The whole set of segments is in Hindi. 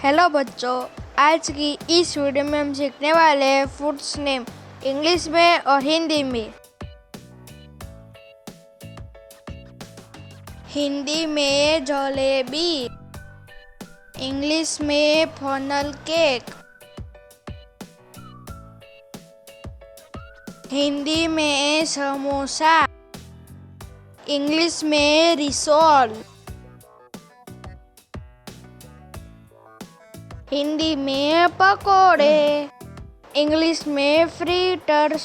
हेलो बच्चों, आज की इस वीडियो में हम सीखने वाले हैं फूड्स नेम इंग्लिश में और हिंदी में। हिंदी में जलेबी, इंग्लिश में फनल केक, हिंदी में समोसा, इंग्लिश में रिसोल, हिंदी में पकोड़े, इंग्लिश में फ्रीटर्स,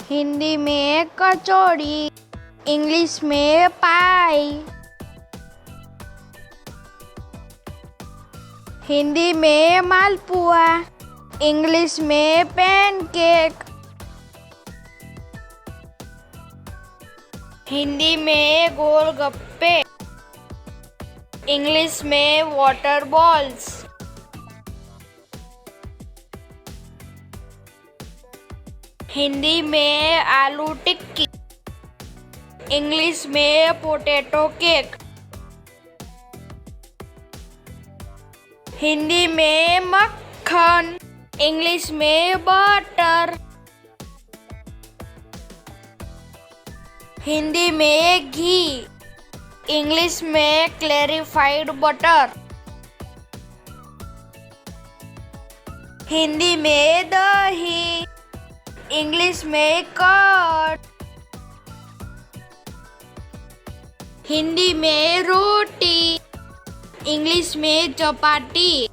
हिंदी में कचौड़ी, इंग्लिश में पाई, हिंदी में मालपुआ, इंग्लिश में पैनकेक, हिंदी में गोलगप्पे, इंग्लिश में वाटर बॉल्स, हिंदी में आलू टिक्की, इंग्लिश में पोटैटो केक, हिंदी में मक्खन, इंग्लिश में बटर, हिंदी में घी, इंग्लिश में क्लैरिफाइड बटर, हिंदी में दही, इंग्लिश में कर्ड, हिंदी में रोटी, इंग्लिश में चपाटी,